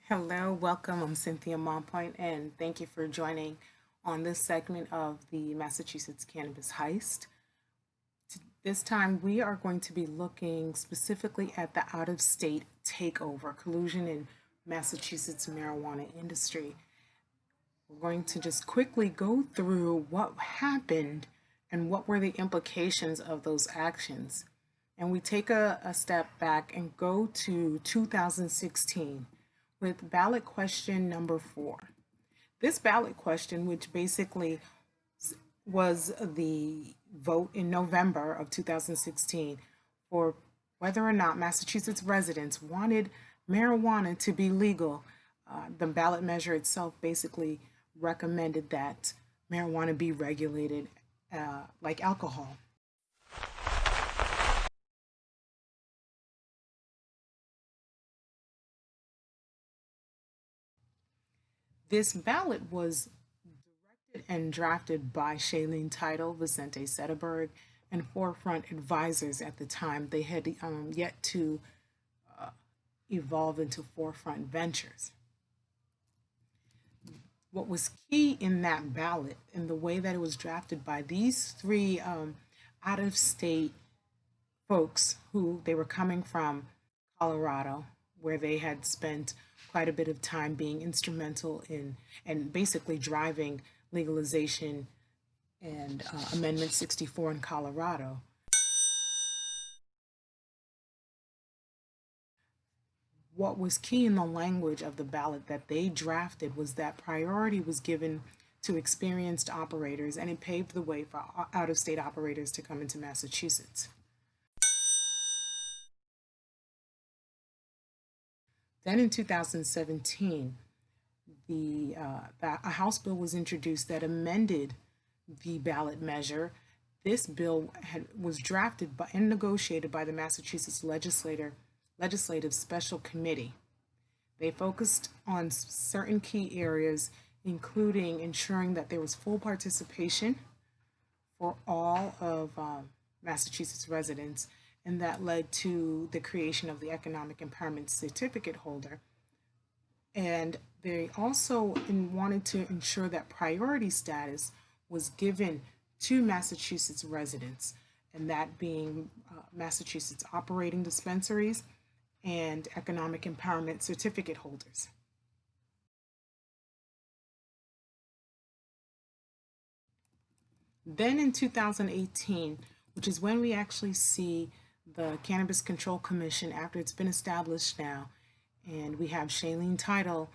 Hello, welcome. I'm Cynthia Monpoint, and thank you for joining on this segment of the Massachusetts Cannabis Heist. This time, we are going to be looking specifically at the out of state takeover, collusion in Massachusetts marijuana industry. We're going to just quickly go through what happened and what were the implications of those actions. And we take a step back and go to 2016 with ballot question number 4. This ballot question, which basically was the vote in November of 2016 for whether or not Massachusetts residents wanted marijuana to be legal. The ballot measure itself basically recommended that marijuana be regulated like alcohol. This ballot was directed and drafted by Shaleen Title, VicenteSederberg, and Forefront advisors at the time. They had yet to evolve into Forefront Ventures. What was key in that ballot and the way that it was drafted by these three out of state folks who they were coming from Colorado, where they had spent quite a bit of time being instrumental in and basically driving legalization and Amendment 64 in Colorado. What was key in the language of the ballot that they drafted was that priority was given to experienced operators, and it paved the way for out of state operators to come into Massachusetts. Then in 2017, a House bill was introduced that amended the ballot measure. This bill was drafted by, and negotiated by the Massachusetts Legislative Special Committee. They focused on certain key areas, including ensuring that there was full participation for all of Massachusetts residents, and that led to the creation of the Economic Empowerment Certificate holder. And they also wanted to ensure that priority status was given to Massachusetts residents, and that being Massachusetts operating dispensaries and Economic Empowerment Certificate holders. Then in 2018, which is when we actually see the Cannabis Control Commission after it's been established now, and we have Shaleen Title,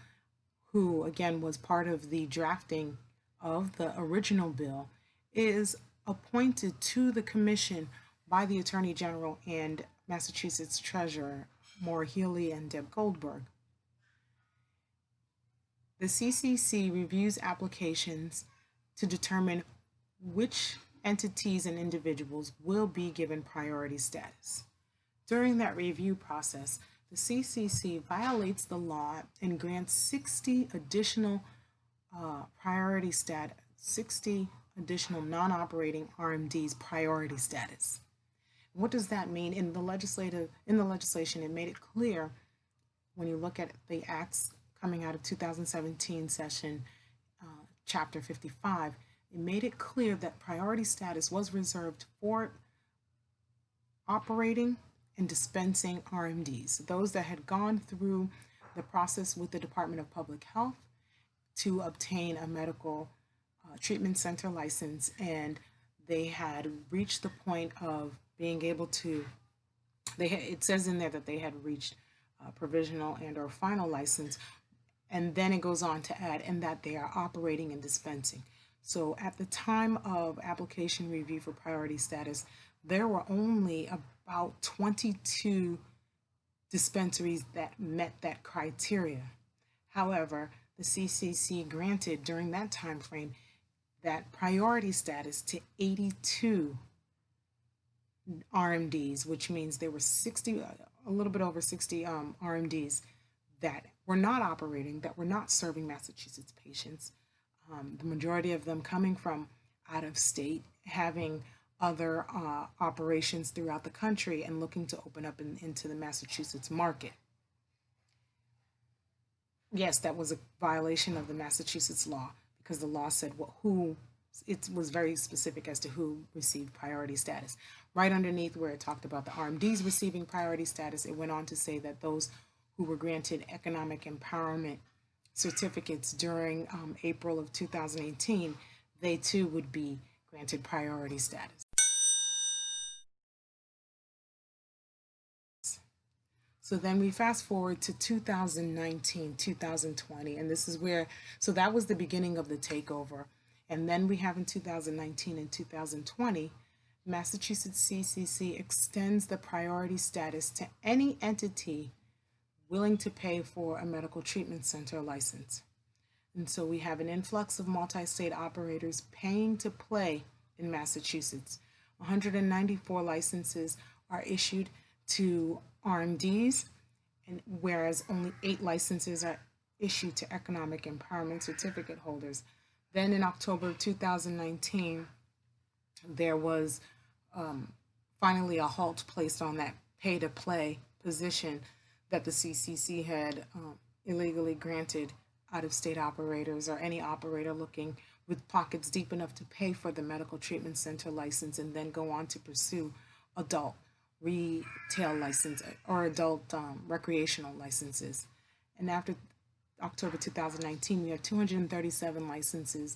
who again was part of the drafting of the original bill, is appointed to the commission by the Attorney General and Massachusetts Treasurer Maura Healey and Deb Goldberg. The CCC reviews applications to determine which entities and individuals will be given priority status. During that review process, the CCC violates the law and grants 60 additional priority status, 60 additional non-operating RMDs priority status. What does that mean? In the legislation, it made it clear when you look at the acts coming out of 2017 session, chapter 55, it made it clear that priority status was reserved for operating and dispensing RMDs, those that had gone through the process with the Department of Public Health to obtain a medical treatment center license, and they had reached the point of being able to, it says in there that they had reached provisional and or final license, and then it goes on to add, and that they are operating and dispensing. So at the time of application review for priority status, there were only about 22 dispensaries that met that criteria. However, the CCC granted during that time frame that priority status to 82 RMDs, which means there were 60, a little bit over 60 RMDs that were not operating, that were not serving Massachusetts patients. The majority of them coming from out of state, having other operations throughout the country and looking to open up into the Massachusetts market. Yes, that was a violation of the Massachusetts law because the law said who, it was very specific as to who received priority status. Right underneath where it talked about the RMDs receiving priority status, it went on to say that those who were granted economic empowerment certificates during April of 2018, they too would be granted priority status. So then we fast forward to 2019, 2020, and this is where, so that was the beginning of the takeover. And then we have in 2019 and 2020, Massachusetts CCC extends the priority status to any entity willing to pay for a medical treatment center license. And so we have an influx of multi-state operators paying to play in Massachusetts. 194 licenses are issued to RMDs, and whereas only 8 licenses are issued to economic empowerment certificate holders. Then in October of 2019, there was finally a halt placed on that pay-to-play position that the CCC had illegally granted out-of-state operators or any operator looking with pockets deep enough to pay for the medical treatment center license and then go on to pursue adult retail license or adult recreational licenses. And after October 2019, we have 237 licenses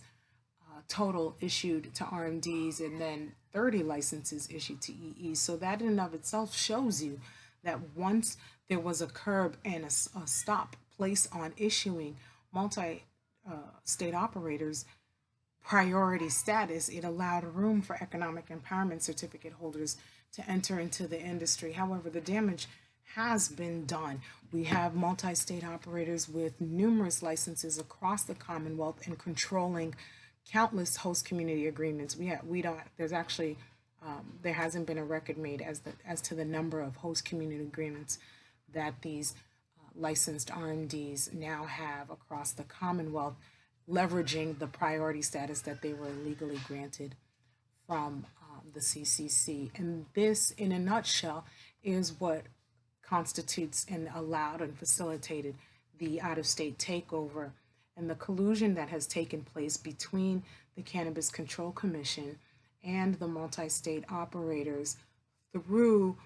total issued to RMDs and then 30 licenses issued to EEs. So that in and of itself shows you that once there was a curb and a stop placed on issuing multi-state operators priority status, it allowed room for economic empowerment certificate holders to enter into the industry. However, the damage has been done. We have multi-state operators with numerous licenses across the Commonwealth and controlling countless host community agreements. There's actually, there hasn't been a record made as to the number of host community agreements that these licensed RMDs now have across the Commonwealth, leveraging the priority status that they were legally granted from the CCC. And this, in a nutshell, is what constitutes and allowed and facilitated the out-of-state takeover and the collusion that has taken place between the Cannabis Control Commission and the multi-state operators through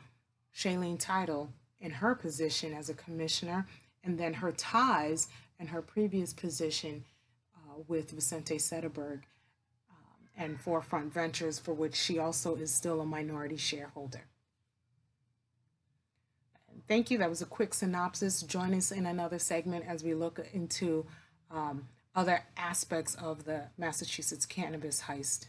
Shaleen Title in her position as a commissioner, and then her ties and her previous position with VicenteSederberg and Forefront Ventures, for which she also is still a minority shareholder. Thank you. That was a quick synopsis. Join us in another segment as we look into other aspects of the Massachusetts cannabis heist.